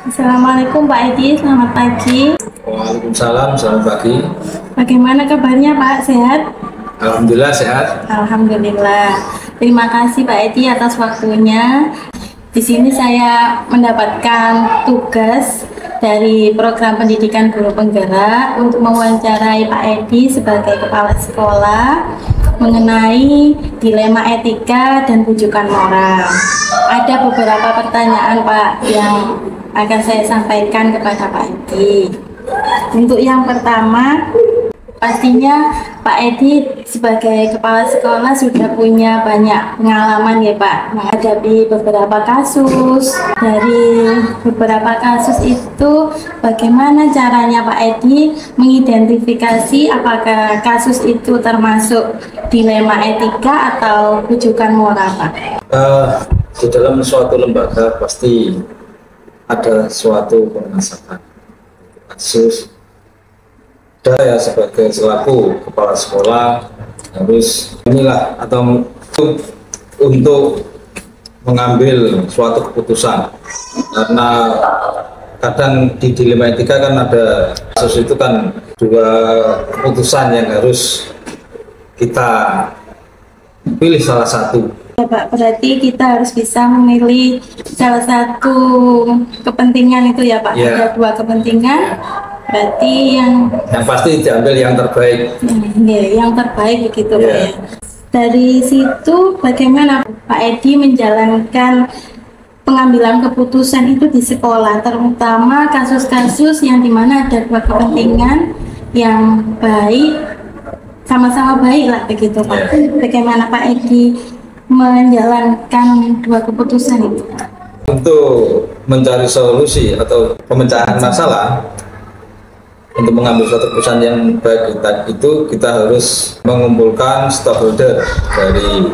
Assalamualaikum Pak Edi, selamat pagi. Waalaikumsalam, selamat pagi. Bagaimana kabarnya Pak? Sehat? Alhamdulillah sehat. Alhamdulillah. Terima kasih Pak Edi atas waktunya. Di sini saya mendapatkan tugas dari program pendidikan guru penggerak untuk mewawancarai Pak Edi sebagai kepala sekolah mengenai dilema etika dan rujukan moral. Ada beberapa pertanyaan Pak yang akan saya sampaikan kepada Pak Edi. Untuk yang pertama, pastinya Pak Edi sebagai kepala sekolah sudah punya banyak pengalaman ya Pak menghadapi beberapa kasus. Dari beberapa kasus itu bagaimana caranya Pak Edi mengidentifikasi apakah kasus itu termasuk dilema etika atau rujukan moral Pak? Di dalam suatu lembaga pasti ada suatu permasalahan kasus. Saya sebagai selaku kepala sekolah harus inilah atau untuk mengambil suatu keputusan, karena kadang di dilema etika kan ada kasus itu kan dua keputusan yang harus kita pilih salah satu. Ya, Pak, berarti kita harus bisa memilih salah satu kepentingan itu ya Pak. Ya. Ada dua kepentingan, berarti yang Pasti diambil yang terbaik. yang terbaik begitu Pak Ya. ya. Dari situ bagaimana Pak Edi menjalankan pengambilan keputusan itu di sekolah, terutama kasus-kasus yang dimana ada dua kepentingan yang baik, sama-sama baik lah begitu Pak. Bagaimana Pak Edi menjalankan dua keputusan itu? Untuk mencari solusi atau pemecahan masalah, untuk mengambil suatu keputusan yang baik itu kita harus mengumpulkan stakeholder dari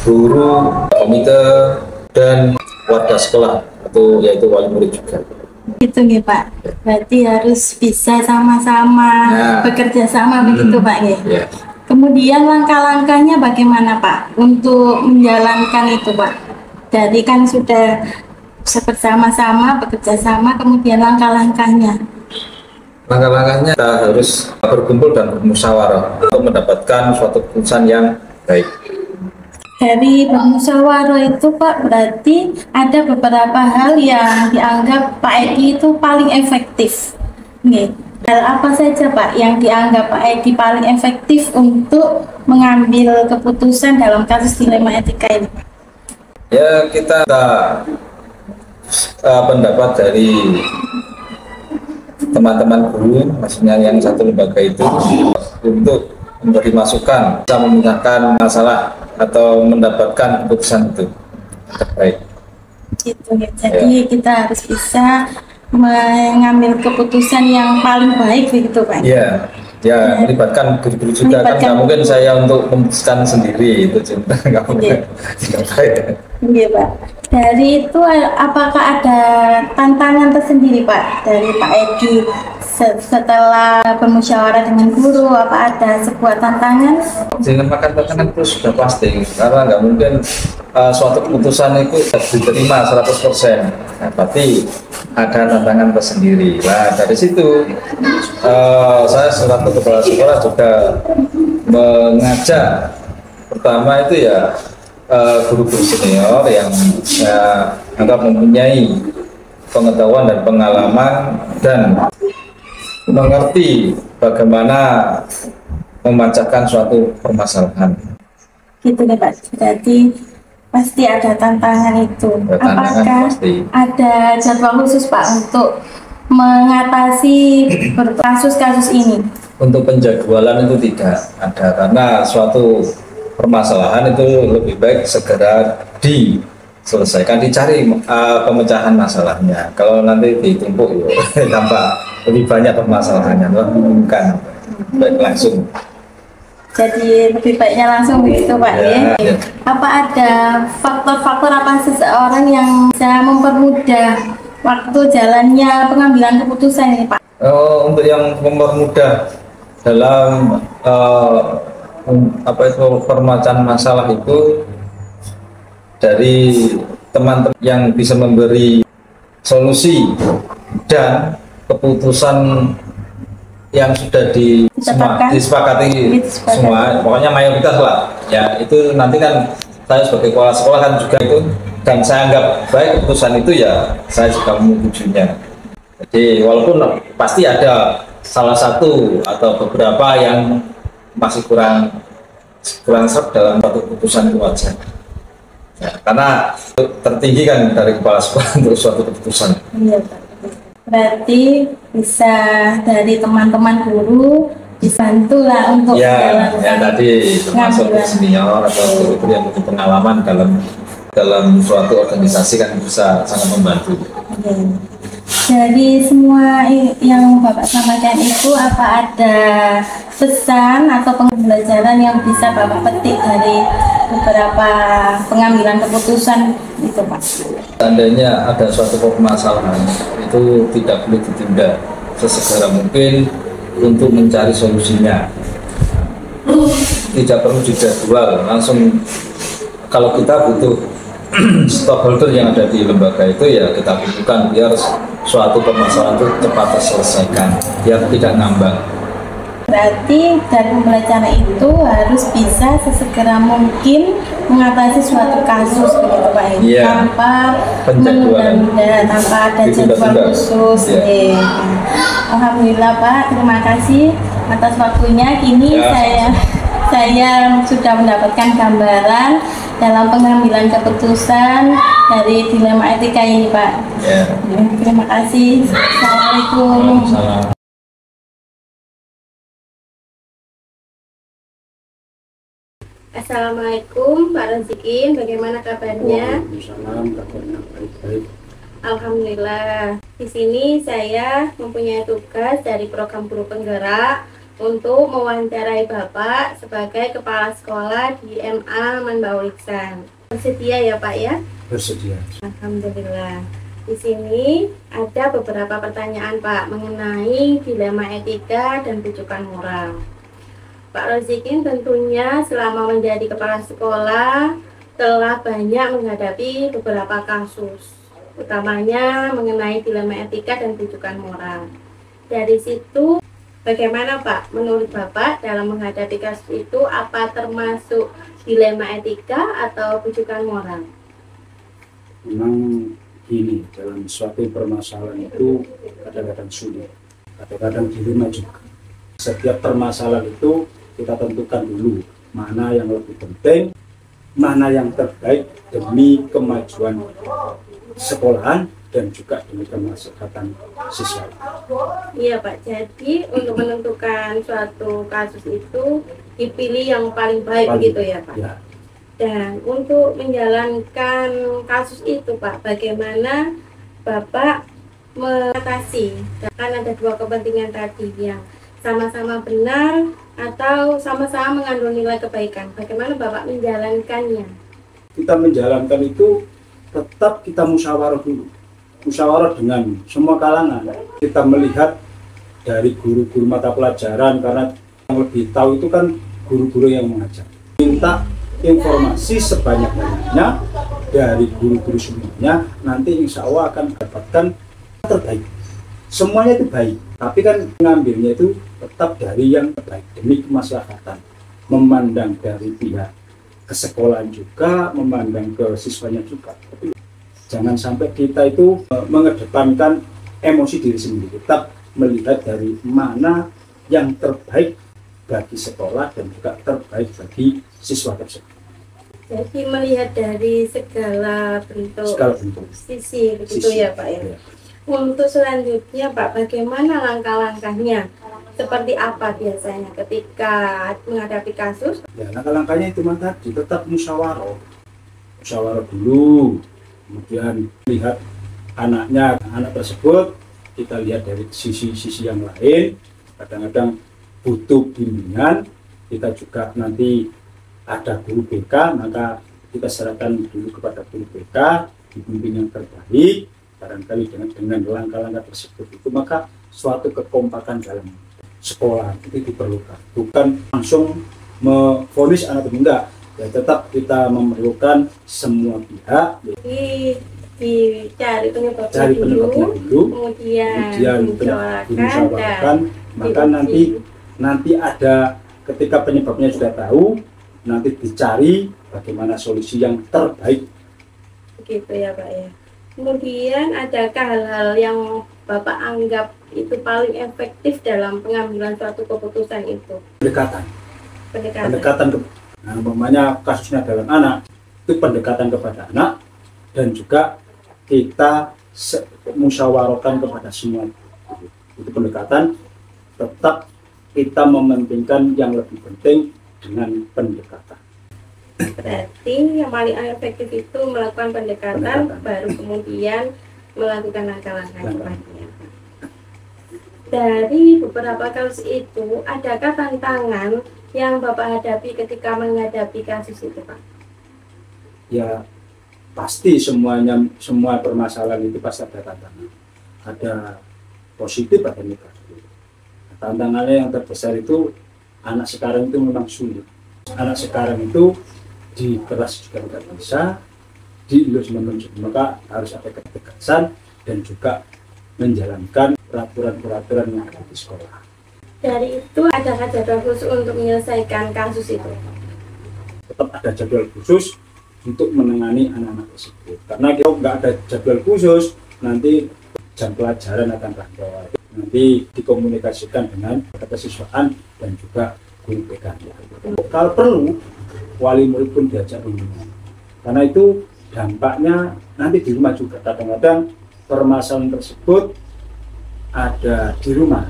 guru, komite, dan warga sekolah, atau yaitu wali murid juga. Gitu ya Pak. Berarti harus bisa sama-sama bekerja sama begitu Pak ya. Ya. Kemudian langkah-langkahnya bagaimana Pak untuk menjalankan itu Pak? Jadi kan sudah bersama-sama bekerja sama, kemudian langkah-langkahnya. Langkah-langkahnya kita harus berkumpul dan bermusyawarah untuk mendapatkan suatu keputusan yang baik. Dari bermusyawarah itu Pak, berarti ada beberapa hal yang dianggap Pak Edi itu paling efektif. Nih, hal apa saja Pak yang dianggap Pak Edi paling efektif untuk mengambil keputusan dalam kasus dilema etika ini? Ya, kita pendapat dari teman-teman guru, maksudnya yang satu lembaga itu, untuk memberi masukan, bisa memecahkan masalah atau mendapatkan keputusan itu terbaik. Gitu ya. Jadi kita harus bisa mengambil keputusan yang paling baik begitu Pak. Iya, ya melibatkan guru-guru juga, kan nggak mungkin saya untuk memutuskan sendiri, itu cinta nggak mungkin. Iya Pak. Dari itu apakah ada tantangan tersendiri Pak dari Pak Edi setelah bermusyawarah dengan guru? Apa ada sebuah tantangan? Dinamakan tantangan itu sudah pasti, karena nggak mungkin suatu keputusan itu diterima 100%. Nah, tapi ada tantangan tersendiri. Nah, dari situ saya selaku kepala sekolah juga mengajak, pertama itu ya guru-guru senior yang saya anggap mempunyai pengetahuan dan pengalaman dan mengerti bagaimana memecahkan suatu permasalahan. Gitu nih Pak. Jadi pasti ada tantangan itu. Apakah ada jadwal khusus Pak untuk mengatasi kasus-kasus ini? Untuk penjadwalan itu tidak ada, karena suatu permasalahan itu lebih baik segera diselesaikan, dicari pemecahan masalahnya. Kalau nanti ditumpuk ya tambah lebih banyak permasalahannya, bukan baik langsung. Jadi lebih baiknya langsung begitu Pak ya. Apa ada faktor-faktor apa seseorang yang bisa mempermudah waktu jalannya pengambilan keputusan ini Pak? Untuk yang mempermudah dalam pemecahan masalah itu, dari teman-teman yang bisa memberi solusi dan keputusan yang sudah disepakati semua, pokoknya mayoritas lah ya. Itu nanti kan saya sebagai kepala sekolah kan juga itu, dan saya anggap baik keputusan itu ya saya juga menyetujuinya. Jadi walaupun pasti ada salah satu atau beberapa yang masih kurang serap dalam suatu keputusan itu wajar ya, karena tertinggi kan dari kepala sekolah untuk suatu keputusan. Iya Pak. Berarti bisa dari teman-teman guru dibantu lah untuk ya tadi termasuk senior atau guru yang punya pengalaman dalam suatu organisasi kan bisa sangat membantu. Dari semua yang Bapak sampaikan itu, apa ada pesan atau pembelajaran yang bisa Bapak petik dari beberapa pengambilan keputusan itu Pak? Seandainya ada suatu permasalahan itu tidak boleh ditunda, sesegera mungkin untuk mencari solusinya. Tidak perlu dijadwal langsung. Kalau kita butuh stakeholder yang ada di lembaga itu ya kita butuhkan biar suatu permasalahan itu cepat terselesaikan, biar tidak ngambang. Berarti dari pembelajaran itu harus bisa sesegera mungkin mengatasi suatu kasus begitu Pak ya, tanpa menunda, tanpa ada jadwal khusus. Alhamdulillah Pak, terima kasih atas waktunya. Kini saya sudah mendapatkan gambaran dalam pengambilan keputusan dari dilema etika ini Pak. Terima kasih. Assalamualaikum. Assalamualaikum Pak Rozikin, bagaimana kabarnya? Waalaikumsalam, kabarnya baik-baik. Alhamdulillah. Di sini saya mempunyai tugas dari program Guru Penggerak untuk mewawancarai Bapak sebagai kepala sekolah di MA Manbaul Ihsan. Bersedia ya Pak ya? Bersedia. Alhamdulillah. Di sini ada beberapa pertanyaan Pak mengenai dilema etika dan rujukan moral. Pak Rozikin tentunya selama menjadi kepala sekolah telah banyak menghadapi beberapa kasus, utamanya mengenai dilema etika dan rujukan moral. Dari situ, bagaimana Pak menurut Bapak dalam menghadapi kasus itu, apa termasuk dilema etika atau rujukan moral? Memang gini, dalam suatu permasalahan itu kadang-kadang sulit, kadang-kadang dilema juga. Setiap permasalahan itu kita tentukan dulu mana yang lebih penting, mana yang terbaik demi kemajuan sekolahan dan juga demi kemaslahatan siswa. Iya Pak, jadi untuk menentukan suatu kasus itu dipilih yang paling baik begitu ya Pak? Ya. Dan untuk menjalankan kasus itu Pak, bagaimana Bapak mengatasi? Kan ada dua kepentingan tadi yang sama-sama benar atau sama-sama mengandung nilai kebaikan. Bagaimana Bapak menjalankannya? Kita menjalankan itu tetap kita musyawarah dulu. Musyawarah dengan semua kalangan. Kita melihat dari guru-guru mata pelajaran, karena yang lebih tahu itu kan guru-guru yang mengajar. Minta informasi sebanyak-banyaknya dari guru-guru semuanya, nanti insya Allah akan mendapatkan terbaik. Semuanya itu baik, tapi kan mengambilnya itu tetap dari yang terbaik demi kemaslahatan, memandang dari pihak kesekolahan juga, memandang ke siswanya juga. Tapi jangan sampai kita itu mengedepankan emosi diri sendiri, tetap melihat dari mana yang terbaik bagi sekolah dan juga terbaik bagi siswa tersebut. Jadi melihat dari segala bentuk sisi begitu ya Pak ya. Untuk selanjutnya Pak, bagaimana langkah-langkahnya? Seperti apa biasanya ketika menghadapi kasus? Ya, langkah-langkahnya itu tadi tetap musyawarah. Musyawarah dulu, kemudian lihat anak tersebut, kita lihat dari sisi-sisi yang lain. Kadang-kadang butuh bimbingan, kita juga nanti ada guru BK, maka kita serahkan dulu kepada guru BK, bimbing yang terbaik. Barangkali dengan langkah-langkah tersebut itu, maka suatu kekompakan dalam sekolah itu diperlukan, bukan langsung memvonis anak itu, enggak ya, tetap kita memerlukan semua pihak. Jadi dicari penyebabnya cari penyebabnya dulu, kemudian dimusyawarahkan, maka nanti ada ketika penyebabnya sudah tahu, nanti dicari bagaimana solusi yang terbaik. Begitu ya Pak ya. Kemudian adakah hal-hal yang Bapak anggap itu paling efektif dalam pengambilan suatu keputusan itu? Pendekatan nah, umpamanya kasusnya dalam anak, itu pendekatan kepada anak dan juga kita musyawarahkan kepada semua. Itu pendekatan, tetap kita mementingkan yang lebih penting dengan pendekatan. Berarti yang paling efektif itu melakukan pendekatan. Baru kemudian melakukan langkah-langkah selanjutnya. Dari beberapa kasus itu, adakah tantangan yang Bapak hadapi ketika menghadapi kasus itu, Pak? Ya, pasti semua permasalahan itu pasti ada tantangan. Ada positif, ada negatif. Tantangannya yang terbesar itu anak sekarang itu memang sulit. Anak sekarang itu di kelas juga tidak bisa, dielus menunjuk, maka harus ada ketegasan dan juga menjalankan peraturan-peraturan yang ada di sekolah. Dari itu adakah jadwal khusus untuk menyelesaikan kasus itu? Tetap ada jadwal khusus untuk menangani anak-anak tersebut. Karena kalau nggak ada jadwal khusus, nanti jam pelajaran akan kacau. Nanti dikomunikasikan dengan kesiswaan dan juga guru BK. Kalau perlu, wali murid pun diajak bimbingan. Karena itu dampaknya nanti di rumah juga. Kadang-kadang permasalahan tersebut ada di rumah.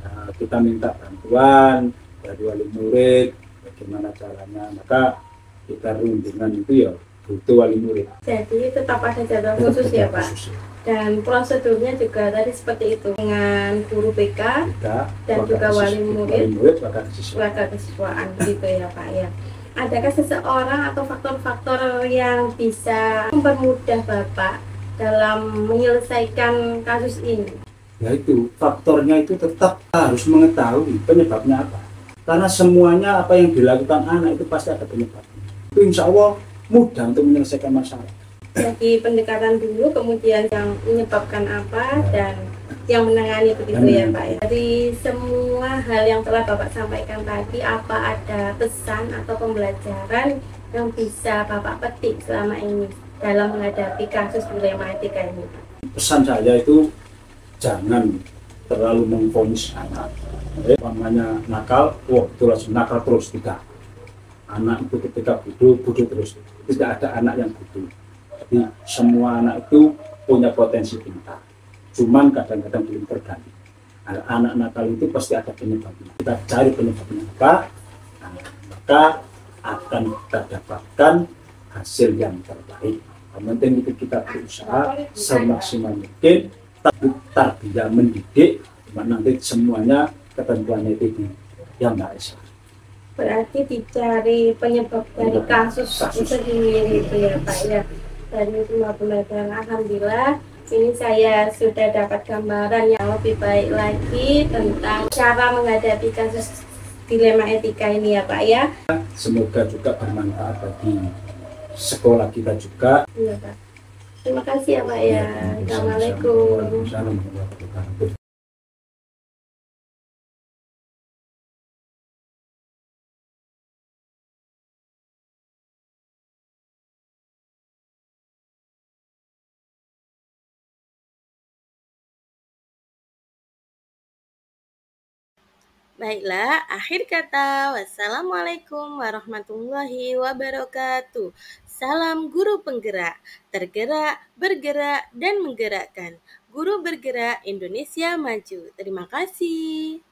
Nah, kita minta bantuan dari wali murid, bagaimana caranya. Maka kita rundingan itu ya butuh wali murid. Jadi tetap ada jadwal khusus ya Pak? Dan prosedurnya juga tadi seperti itu dengan guru BK dan juga wali murid, warga kesiswaan gitu ya Pak ya. Adakah seseorang atau faktor-faktor yang bisa mempermudah Bapak dalam menyelesaikan kasus ini? Ya itu, faktornya itu tetap harus mengetahui penyebabnya apa. Karena semuanya apa yang dilakukan anak itu pasti ada penyebabnya. Itu insya Allah mudah untuk menyelesaikan masalah. Jadi pendekatan dulu, kemudian yang menyebabkan apa dan yang menangani begitu ya Pak ya. Dari semua hal yang telah Bapak sampaikan tadi, apa ada pesan atau pembelajaran yang bisa Bapak petik selama ini dalam menghadapi kasus dilematika ini? Pesan saya itu jangan terlalu memvonis anak. Namanya nakal, wah itu langsung nakal terus, tidak. Anak itu ketika bodoh terus. Tidak ada anak yang bodoh. Jadi semua anak itu punya potensi pintar. Cuman kadang-kadang belum tergali. Anak nakal itu pasti ada penyebabnya. Kita cari penyebabnya apa, maka akan kita dapatkan hasil yang terbaik. Yang penting itu kita berusaha semaksimal mungkin, tarbiyah mendidik, nanti semuanya ketentuannya itu yang baik. Berarti dicari penyebab dari kasus itu sendiri itu ya Pak ya. Dari semua pembelajaran, alhamdulillah ini saya sudah dapat gambaran yang lebih baik lagi tentang cara menghadapi kasus dilema etika ini ya Pak ya. Semoga juga bermanfaat bagi sekolah kita juga. Iya Pak. Terima kasih ya Pak ya. Assalamualaikum. Baiklah, akhir kata, wassalamualaikum warahmatullahi wabarakatuh. Salam guru penggerak, tergerak, bergerak, dan menggerakkan. Guru bergerak Indonesia maju. Terima kasih.